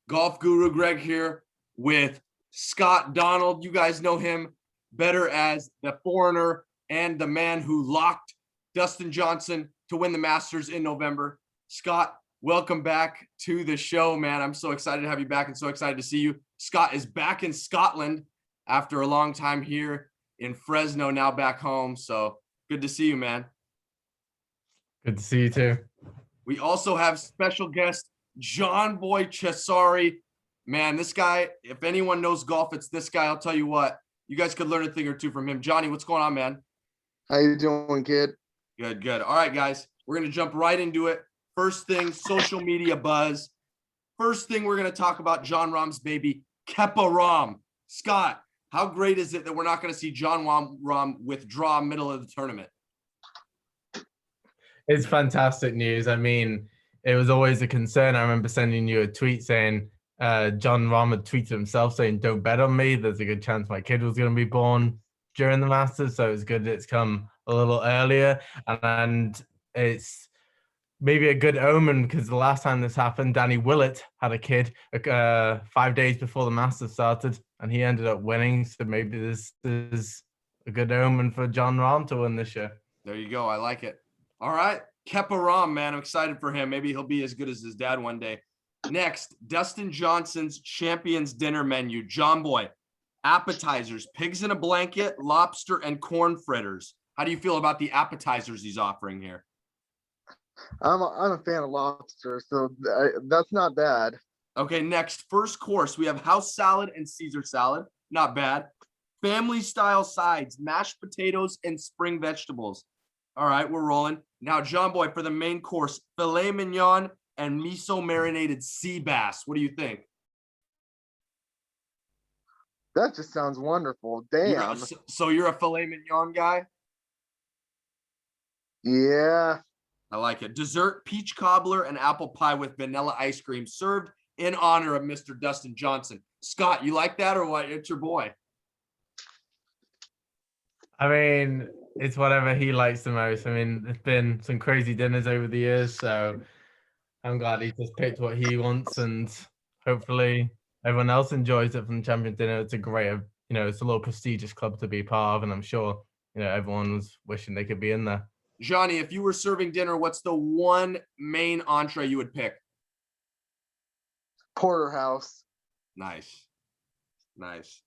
Golf Guru Greg here with Scott Donald. You guys know him better as the foreigner and the man who locked Dustin Johnson to win the Masters in November. Scott, welcome back to the show, man. I'm so excited to have you back and so excited to see you. Scott is back in Scotland after a long time here in Fresno, now back home. So good to see you, man. Good to see you too. We also have special guest John Boy Chessari. Man, this guy, if anyone knows golf, it's this guy. I'll tell you what, you guys could learn a thing or two from him. Johnny, what's going on, man? How you doing, kid? Good, good. All right, guys, we're going to jump right into it. First thing, social media buzz. First thing we're going to talk about Jon Rahm's baby, Kepa Rahm. Scott, how great is it that we're not going to see Jon Rahm withdraw middle of the tournament? It's fantastic news. I mean, it was always a concern. I remember sending you a tweet saying Jon Rahm had tweeted himself saying, "Don't bet on me. There's a good chance my kid was going to be born during the Masters." So it's good that it's come a little earlier. And it's maybe a good omen because the last time this happened, Danny Willett had a kid 5 days before the Masters started, and he ended up winning. So maybe this is a good omen for Jon Rahm to win this year. There you go. I like it. All right. Kepa Rahm, man, I'm excited for him. Maybe he'll be as good as his dad one day. Next, Dustin Johnson's Champions Dinner menu. John Boy, appetizers, pigs in a blanket, lobster, and corn fritters. How do you feel about the appetizers he's offering here? I'm a fan of lobster, so that's not bad. Okay, next, first course, we have house salad and Caesar salad. Not bad. Family style sides, mashed potatoes and spring vegetables. All right, we're rolling. Now, John Boy, for the main course, filet mignon and miso marinated sea bass. What do you think? That just sounds wonderful. Damn. So you're a filet mignon guy? Yeah. I like it. Dessert, peach cobbler, and apple pie with vanilla ice cream served in honor of Mr. Dustin Johnson. Scott, you like that or what? It's your boy. I mean, it's whatever he likes the most. I mean, there's been some crazy dinners over the years, so I'm glad he just picked what he wants, and hopefully everyone else enjoys it from the champion dinner. It's a great, it's a little prestigious club to be part of, and I'm sure, everyone was wishing they could be in there. Johnny, if you were serving dinner, what's the one main entree you would pick? Porterhouse. Nice. Nice.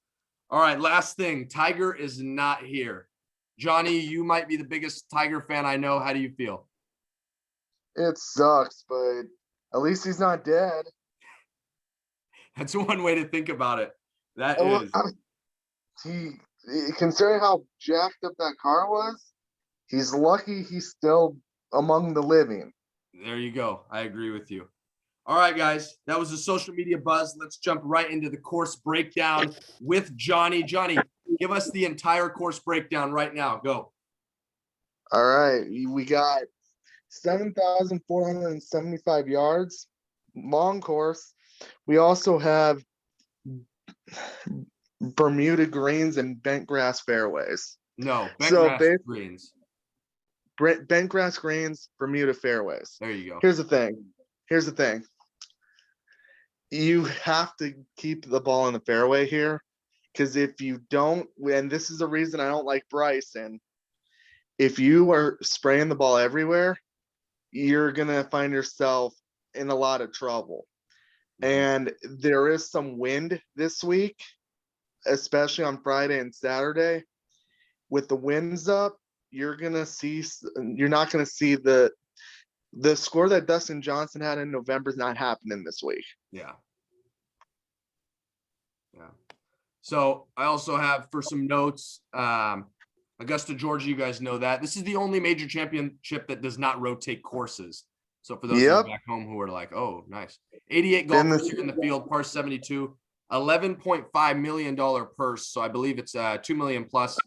All right, last thing. Tiger is not here. Johnny, you might be the biggest Tiger fan I know. How do you feel? It sucks, but at least he's not dead. That's one way to think about it. Considering how jacked up that car was, he's lucky he's still among the living. There you go. I agree with you. All right, guys, that was the social media buzz. Let's jump right into the course breakdown with Johnny. Johnny, give us the entire course breakdown right now. Go. All right. We got 7,475 yards, long course. We also have Bermuda greens and bent grass fairways. No, bent grass greens. Bent grass greens, Bermuda fairways. There you go. Here's the thing. You have to keep the ball in the fairway here, because if you don't, and this is the reason I don't like Bryson, if you are spraying the ball everywhere, you're going to find yourself in a lot of trouble. And there is some wind this week, especially on Friday and Saturday. With the winds up, you're not going to see the score that Dustin Johnson had in November is not happening this week. Yeah. So I also have for some notes, Augusta, Georgia, you guys know that. This is the only major championship that does not rotate courses. So for those back home who are like, oh, nice. 88 golfers here in the field, par 72, $11.5 million purse. So I believe it's $2 million plus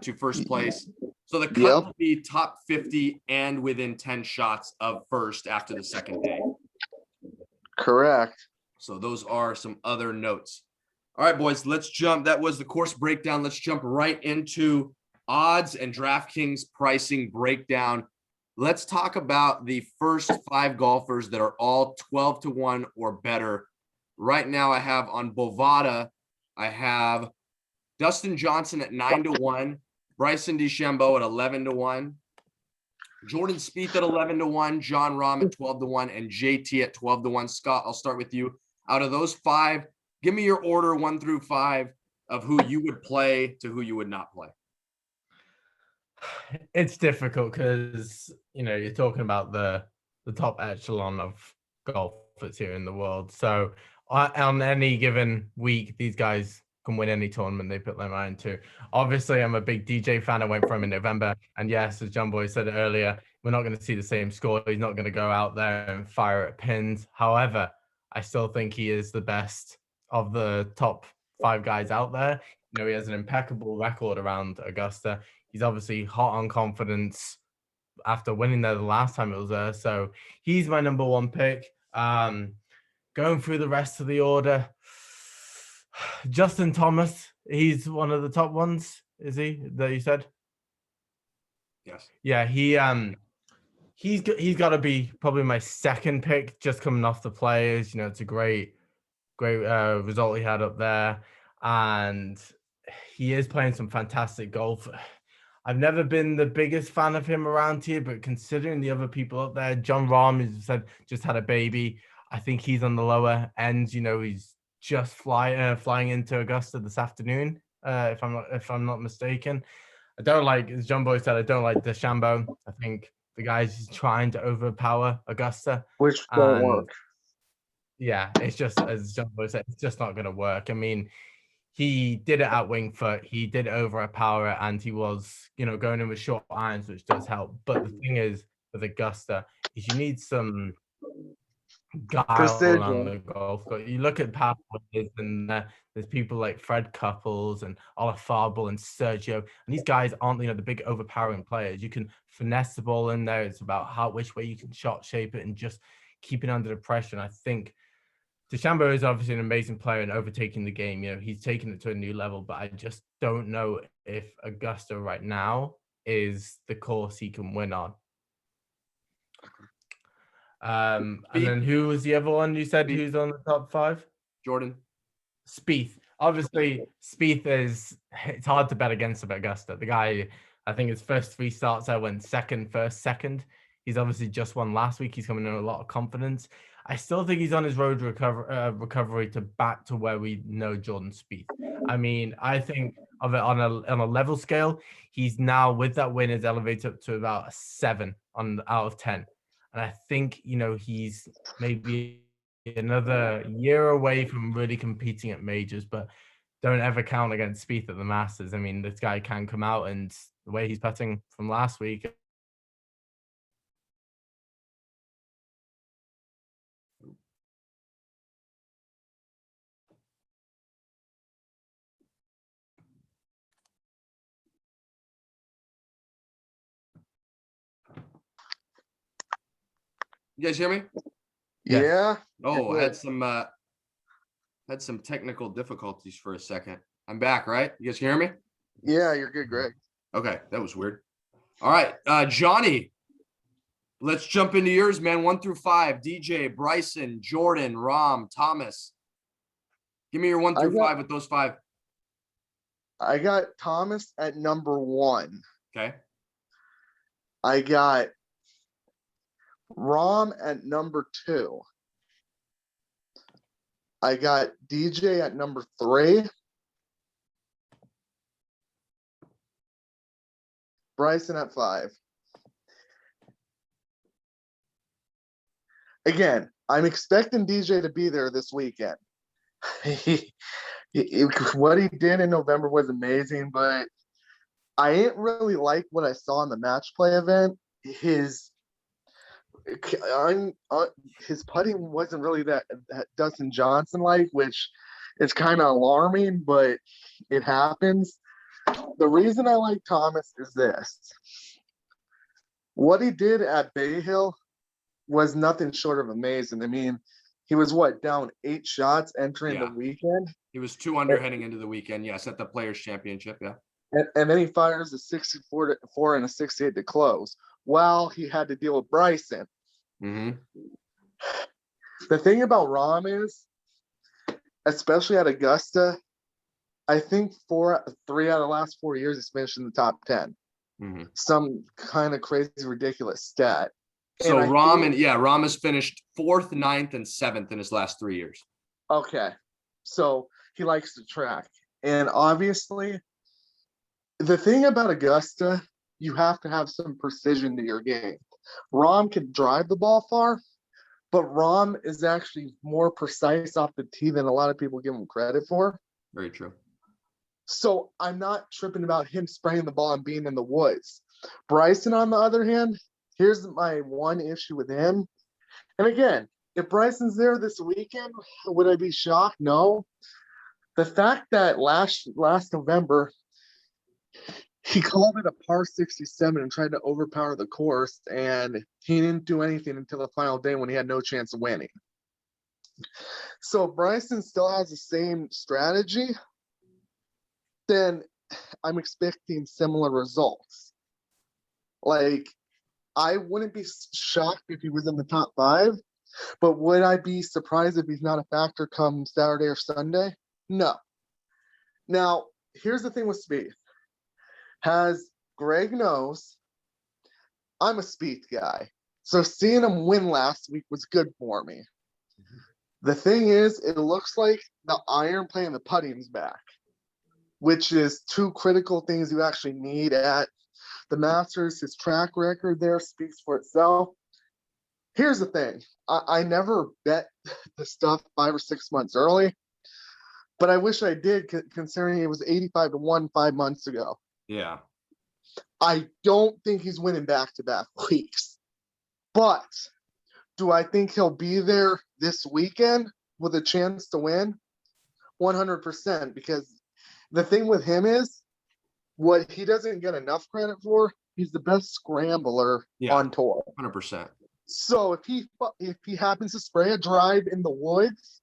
to first place. So the cut will be top 50 and within 10 shots of first after the second day. Correct. So those are some other notes. All right, boys, let's jump. That was the course breakdown. Let's jump right into odds and DraftKings pricing breakdown. Let's talk about the first 5 golfers that are all 12-1 or better right now I have on Bovada, I have Dustin Johnson at 9-1, Bryson DeChambeau at 11-1, Jordan Spieth at 11-1, John Rahm at 12-1, and JT at 12-1. Scott, I'll start with you. Out of those five, give me your order 1 through 5 of who you would play to who you would not play. It's difficult because, you're talking about the top echelon of golfers here in the world. So on any given week, these guys can win any tournament they put their mind to. Obviously, I'm a big DJ fan. I went for him in November. And yes, as John Boy said earlier, we're not going to see the same score. He's not going to go out there and fire at pins. However, I still think he is the best of the top 5 guys out there. He has an impeccable record around Augusta. He's obviously hot on confidence after winning there the last time it was there. So he's my number 1 pick. Going through the rest of the order, Justin Thomas, he's one of the top ones, is he, that you said? Yes. Yeah, he's got to be probably my 2nd pick, just coming off the Players. It's a great result he had up there. And he is playing some fantastic golf. I've never been the biggest fan of him around here, but considering the other people up there, John Rahm, as you said, just had a baby. I think he's on the lower end. He's just flying into Augusta this afternoon, if I'm not mistaken. I don't like, as John Boy said, I don't like DeChambeau. I think the guy's trying to overpower Augusta, which don't work. Yeah, it's just, as John Boy said, it's just not going to work. I mean, he did it at Winged Foot. He did overpower it, and he was, going in with short irons, which does help. But the thing is, with Augusta, is you need some guile on the golf course. You look at pathways, and there's people like Fred Couples and Olafable and Sergio, and these guys aren't, the big overpowering players. You can finesse the ball in there. It's about which way you can shot shape it and just keep it under the pressure. And I think DeChambeau is obviously an amazing player and overtaking the game. He's taken it to a new level, but I just don't know if Augusta right now is the course he can win on. And then who was the other one you said who's on the top 5? Jordan. Spieth. Obviously, Spieth it's hard to bet against Augusta. The guy, I think his first 3 starts, I went first, second. He's obviously just won last week. He's coming in with a lot of confidence. I still think he's on his road to recovery to back to where we know Jordan Spieth. I mean, I think of it on a level scale, he's now, with that win, is elevated up to about a 7 out of 10. And I think, he's maybe another year away from really competing at majors, but don't ever count against Spieth at the Masters. I mean, this guy can come out, and the way he's putting from last week. You guys hear me? Yes. Yeah. Oh, I had some technical difficulties for a second. I'm back, right? You guys can hear me? Yeah, you're good, Greg. Okay, that was weird. All right, Johnny, let's jump into yours, man. 1 through 5. DJ, Bryson, Jordan, Rahm, Thomas. Give me your 1 through 5 with those 5. I got Thomas at number 1. Okay. I got Rahm at number 2. I got DJ at number 3. Bryson at 5. Again, I'm expecting DJ to be there this weekend. What he did in November was amazing, but I didn't really like what I saw in the match play event. His putting wasn't really that Dustin Johnson like, which is kind of alarming, but it happens. The reason I like Thomas is this. What he did at Bay Hill was nothing short of amazing. I mean, he was down 8 shots entering the weekend. He was 2 under heading into the weekend. Yes, at the Players Championship. Yeah. And then he fires a 64 and a 68 to close. While he had to deal with Bryson. Mm-hmm. The thing about Rahm is especially at Augusta, I think 3 out of the last 4 years he's finished in the top 10. Mhm. Some kind of crazy, ridiculous stat. So And I Rahm has finished 4th, 9th, and 7th in his last 3 years. Okay. So he likes to track. And obviously, the thing about Augusta, you have to have some precision to your game. Rahm can drive the ball far, but Rahm is actually more precise off the tee than a lot of people give him credit for. Very true. So I'm not tripping about him spraying the ball and being in the woods. Bryson, on the other hand, here's my one issue with him. And again, if Bryson's there this weekend, would I be shocked? No. The fact that last November he called it a par 67 and tried to overpower the course, and he didn't do anything until the final day when he had no chance of winning. So if Bryson still has the same strategy, then I'm expecting similar results. Like, I wouldn't be shocked if he was in the top 5, but would I be surprised if he's not a factor come Saturday or Sunday? No. Now, here's the thing with Spieth. As Greg knows, I'm a Spieth guy. So seeing him win last week was good for me. The thing is, it looks like the iron play and the putting's back, which is 2 critical things you actually need at the Masters. His track record there speaks for itself. Here's the thing. I never bet the stuff 5 or 6 months early, but I wish I did, considering it was 85 to 1 5 months ago. Yeah. I don't think he's winning back-to-back weeks. But do I think he'll be there this weekend with a chance to win? 100%. Because the thing with him is, what he doesn't get enough credit for, he's the best scrambler on tour. 100%. So if he happens to spray a drive in the woods,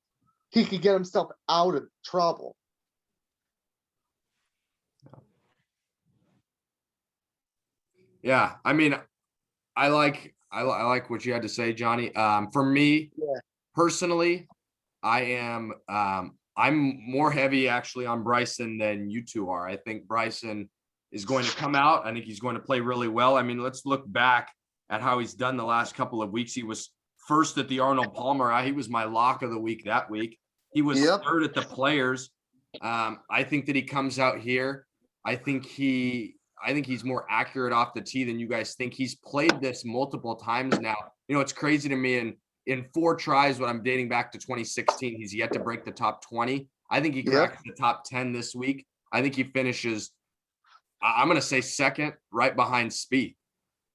he could get himself out of trouble. Yeah, I mean, I like what you had to say, Johnny. For me, personally, I'm more heavy actually on Bryson than you two are. I think Bryson is going to come out. I think he's going to play really well. I mean, let's look back at how he's done the last couple of weeks. He was first at the Arnold Palmer. He was my lock of the week that week. He was third at the Players. I think that he comes out here. I think he's more accurate off the tee than you guys think. He's played this multiple times now. You know, it's crazy to me. In 4 tries, when I'm dating back to 2016, he's yet to break the top 20. I think he cracks the top 10 this week. I think he finishes, I'm going to say, second, right behind Spieth.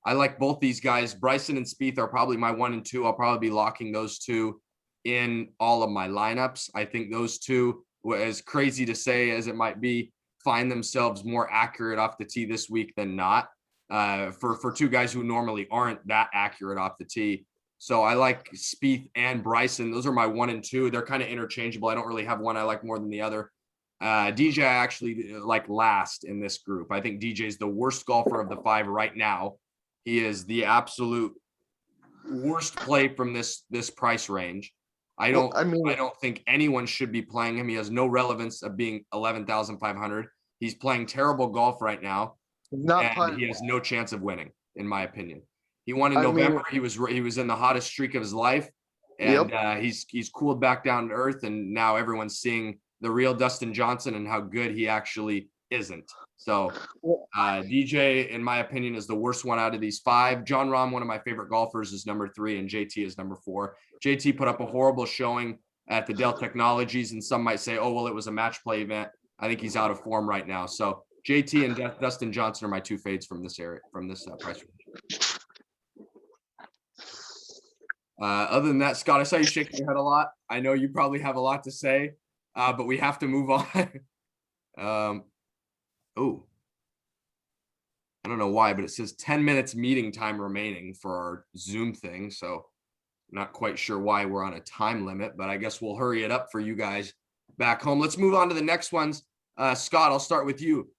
I like both these guys. Bryson and Spieth are probably my 1 and 2. I'll probably be locking those 2 in all of my lineups. I think those 2, as crazy to say as it might be, find themselves more accurate off the tee this week than not, for 2 guys who normally aren't that accurate off the tee. So I like Spieth and Bryson. Those are my 1 and 2. They're kind of interchangeable. I don't really have one I like more than the other. DJ I actually like last in this group. I think DJ is the worst golfer of the 5 right now. He is the absolute worst play from this price range. I don't think anyone should be playing him. He has no relevance of being 11,500. He's playing terrible golf right now, and he has no chance of winning, in my opinion. He won in November. He was in the hottest streak of his life, and he's cooled back down to earth. And now everyone's seeing the real Dustin Johnson and how good he actually isn't. So DJ, in my opinion, is the worst one out of these 5. John Rahm, one of my favorite golfers, is number 3, and JT is number 4. JT put up a horrible showing at the Dell Technologies, and some might say, oh, well, it was a match play event. I think he's out of form right now. So JT and Dustin Johnson are my 2 fades from this area, from this price range. Other than that, Scott, I saw you shaking your head a lot. I know you probably have a lot to say, but we have to move on. I don't know why, but it says 10 minutes meeting time remaining for our Zoom thing. So I'm not quite sure why we're on a time limit, but I guess we'll hurry it up for you guys back home. Let's move on to the next ones. Scott, I'll start with you.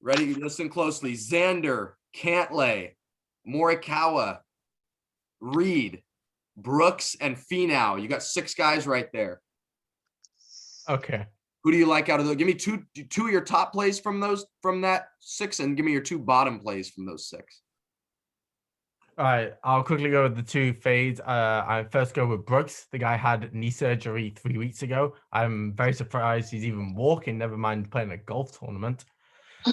Ready? Listen closely. Xander, Cantlay, Morikawa, Reed, Brooks, and Finau. You got 6 guys right there. Okay. Who do you like out of those? Give me two of your top plays from that 6, and give me your 2 bottom plays from those 6. All right, I'll quickly go with the 2 fades. I first go with Brooks. The guy had knee surgery 3 weeks ago. I'm very surprised he's even walking, never mind playing a golf tournament.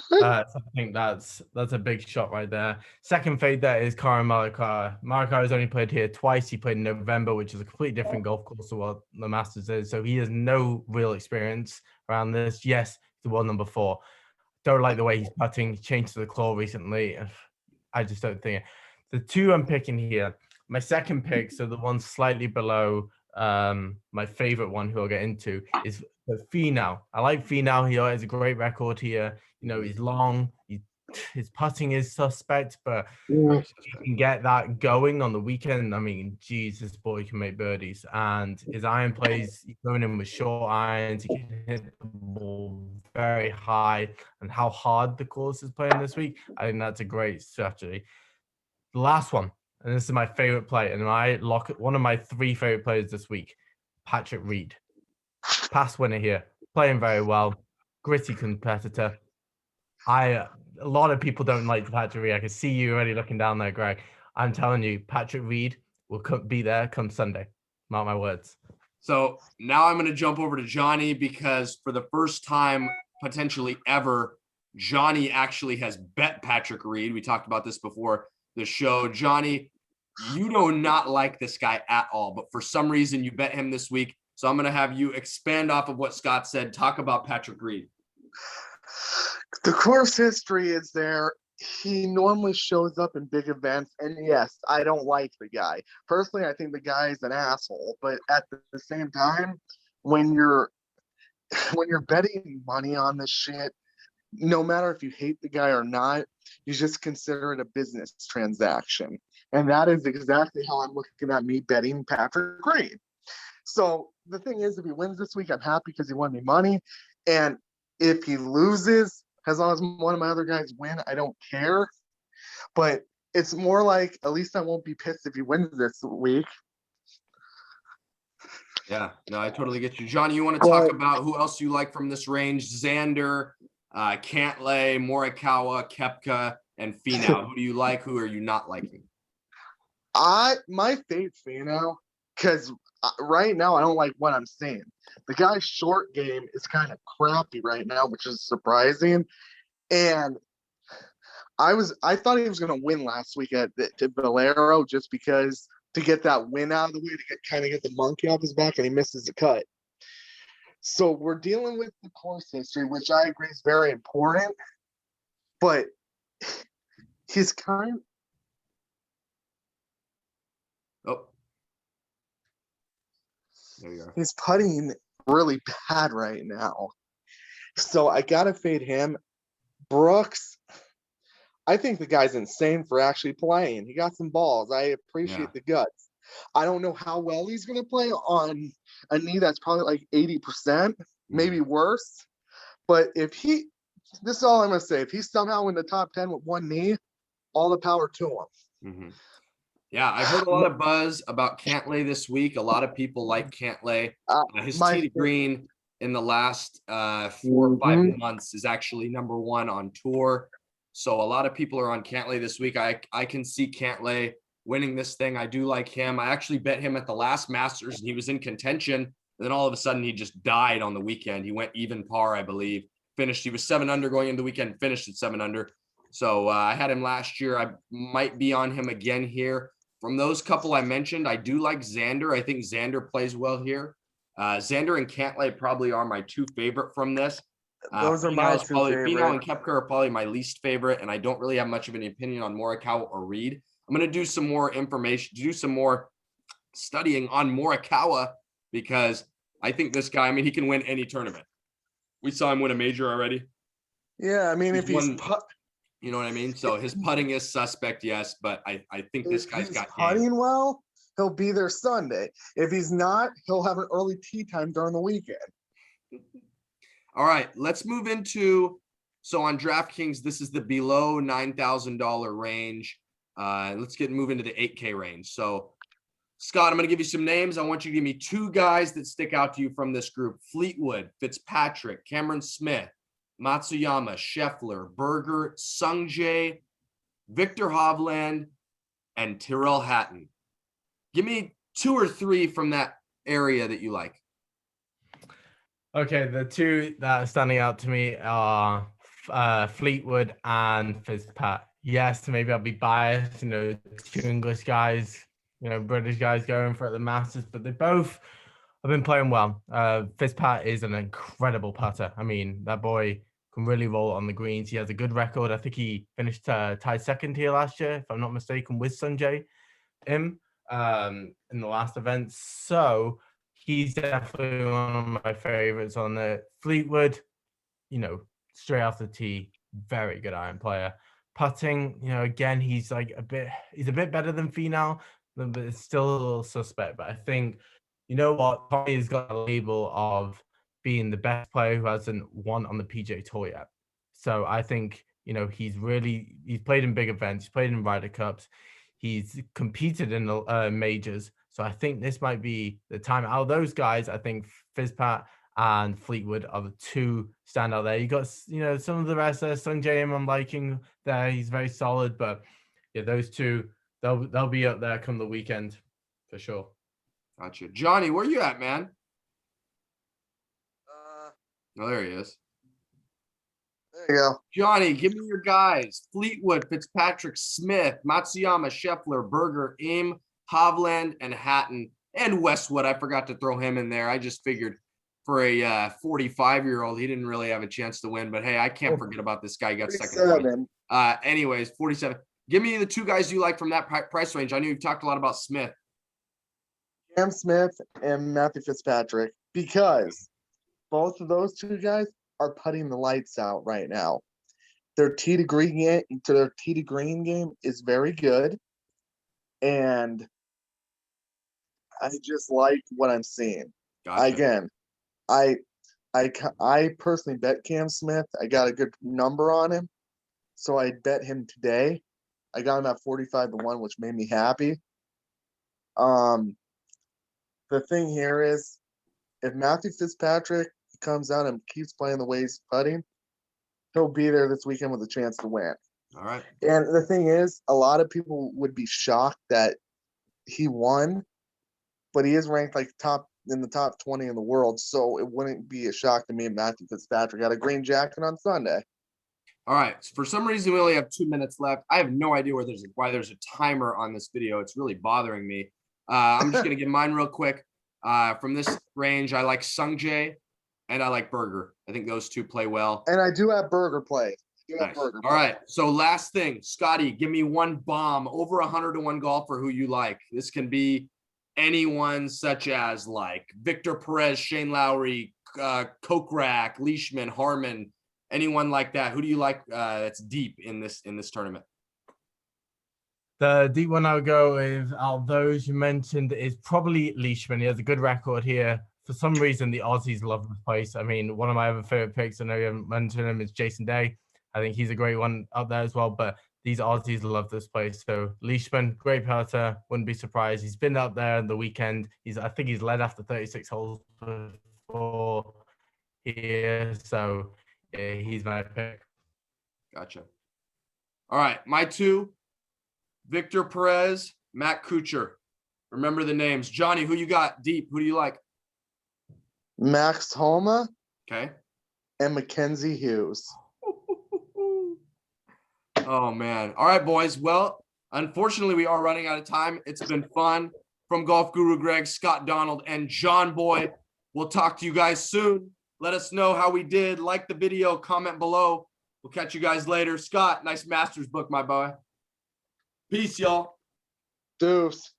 So I think that's a big shot right there. Second fade there is Karan Morikawa. Morikawa has only played here twice. He played in November, which is a completely different golf course to what the Masters is. So he has no real experience around this. Yes, he's the world number 4. Don't like the way he's putting. He changed to the claw recently. I just don't think it. The 2 I'm picking here, my second pick, so the one slightly below my favorite one, who I'll get into, is Finau. I like Finau. He has a great record here. You know, he's long. His putting is suspect, but if he can get that going on the weekend, I mean, geez, this boy can make birdies. And his iron plays, he's going in with short irons. He can hit the ball very high. And how hard the course is playing this week, I think that's a great strategy. The last one, and this is my favorite play, and one of my 3 favorite players this week, Patrick Reed. Past winner here, playing very well, gritty competitor. A lot of people don't like Patrick Reed. I can see you already looking down there, Greg. I'm telling you, Patrick Reed will be there come Sunday. Mark my words. So now I'm going to jump over to Johnny, because for the first time potentially ever, Johnny actually has bet Patrick Reed. We talked about this before the show. Johnny, you do not like this guy at all, but for some reason you bet him this week. So I'm going to have you expand off of what Scott said. Talk about Patrick Reed. The course history is there. He normally shows up in big events, and yes, I don't like the guy. Personally, I think the guy is an asshole, but at the same time, when you're betting money on this shit, no matter if you hate the guy or not, you just consider it a business transaction. And that is exactly how I'm looking at me betting Patrick Reed. So the thing is, if he wins this week, I'm happy because he won me money. And if he loses, as long as one of my other guys win, I don't care. But it's more like, at least I won't be pissed if he wins this week. Yeah, no, I totally get you. Johnny, you want to talk about who else you like from this range? Xander, Cantlay, Morikawa, Koepka, and Finau. Who do you like? Who are you not liking? My favorite Finau, because right now I don't like what I'm seeing. The guy's short game is kind of crappy right now, which is surprising. And I thought he was going to win last week at Valero, just because to get that win out of the way, to kind of get the monkey off his back, and he misses the cut. So we're dealing with the course history, which I agree is very important, but he's kind of, there you go. He's putting really bad right now. So I got to fade him. Brooks, I think the guy's insane for actually playing. He got some balls. I appreciate the guts. I don't know how well he's going to play on a knee that's probably like 80%, maybe worse. But this is all I'm going to say. If he's somehow in the top 10 with one knee, all the power to him. Mm-hmm. Yeah, I've heard a lot of buzz about Cantlay this week. A lot of people like Cantlay. His tee to green in the last 4 or 5 months is actually number 1 on tour. So a lot of people are on Cantlay this week. I can see Cantlay winning this thing. I do like him. I actually bet him at the last Masters, and he was in contention. And then all of a sudden, he just died on the weekend. He went even par, I believe. He was 7 under going into the weekend, finished at 7 under. So I had him last year. I might be on him again here. From those couple I mentioned, I do like Xander. I think Xander plays well here. Xander and Cantlay probably are my 2 favorite from this. Those are my 2 favorite. Finau and Koepka are probably my least favorite, and I don't really have much of an opinion on Morikawa or Reed. I'm going to do some more studying on Morikawa, because I think this guy, he can win any tournament. We saw him win a major already. Yeah, if he's you know what I mean? So his putting is suspect, yes, but I think this guy's got putting game. well, he'll be there Sunday. If he's not, he'll have an early tee time during the weekend. All right, let's move into, so on DraftKings, this is the below $9,000 range. Let's move into the 8K range. So Scott, I'm going to give you some names. I want you to give me 2 guys that stick out to you from this group. Fleetwood, Fitzpatrick, Cameron Smith, Matsuyama, Scheffler, Berger, Sungjae, Victor Hovland, and Tyrrell Hatton. Give me 2 or 3 from that area that you like. Okay, the 2 that are standing out to me are Fleetwood and Fitzpat. Yes, maybe I'll be biased, 2 English guys, British guys going for it at the Masters, but they both have been playing well. Fitzpat is an incredible putter. I mean, that boy can really roll on the greens. He has a good record. I think he finished tied second here last year, if I'm not mistaken, with Sungjae in the last event. So he's definitely one of my favorites on the Fleetwood, straight off the tee, very good iron player. Putting, again, he's a bit better than Finau, but it's still a little suspect. But I think, Tommy's got a label of being the best player who hasn't won on the PGA Tour yet. So I think, he's played in big events, he's played in Ryder Cups, he's competed in the majors. So I think this might be the time. Out of those guys, I think Fitzpat and Fleetwood are the 2 standout there. You got, some of the rest there. Sungjae, I'm liking there. He's very solid, but yeah, those 2, they'll be up there come the weekend for sure. Gotcha. Johnny, where you at, man? Oh, there he is. There you go. Johnny, give me your guys. Fleetwood, Fitzpatrick, Smith, Matsuyama, Scheffler, Berger, Aim, Hovland, and Hatton. And Westwood. I forgot to throw him in there. I just figured for a 45-year-old, he didn't really have a chance to win. But hey, I can't forget about this guy. He got second. Anyways, 47. Give me the 2 guys you like from that price range. I know you've talked a lot about Smith. Cam Smith and Matthew Fitzpatrick, because both of those 2 guys are putting the lights out right now. Their tee to green game is very good, and I just like what I'm seeing. Gotcha. Again, I personally bet Cam Smith. I got a good number on him, so I bet him today. I got him at 45-1, which made me happy. The thing here is, if Matthew Fitzpatrick comes out and keeps playing the way he's putting, he'll be there this weekend with a chance to win. All right. And the thing is, a lot of people would be shocked that he won, but he is ranked in the top 20 in the world, so it wouldn't be a shock to me if Matthew Fitzpatrick got a green jacket on Sunday. All right. For some reason, we only have 2 minutes left. I have no idea why there's a timer on this video. It's really bothering me. I'm just going to give mine real quick. From this range, I like Sungjae and I like Berger. I think those 2 play well. And I do have Berger play. Nice. All right. So last thing, Scotty, give me 1 bomb over 100-1 golfer who you like. This can be anyone such as like Victor Perez, Shane Lowry, Kokrak, Leishman, Harmon, anyone like that. Who do you like that's deep in this tournament? The deep one I would go with, out of those you mentioned, is probably Leishman. He has a good record here. For some reason, the Aussies love this place. I mean, one of my other favorite picks, I know you haven't mentioned him, is Jason Day. I think he's a great one up there as well. But these Aussies love this place. So Leishman, great putter. Wouldn't be surprised. He's been up there on the weekend. I think he's led after 36 holes before here. So yeah, he's my pick. Gotcha. All right, my 2. Victor Perez, Matt Kuchar. Remember the names. Johnny, who you got deep? Who do you like? Max Homa. Okay. And Mackenzie Hughes. Oh, man. All right, boys. Well, unfortunately, we are running out of time. It's been fun. From Golf Guru Greg, Scott Donald, and John Boy, we'll talk to you guys soon. Let us know how we did. Like the video. Comment below. We'll catch you guys later. Scott, nice Masters book, my boy. Peace, y'all. Deuce.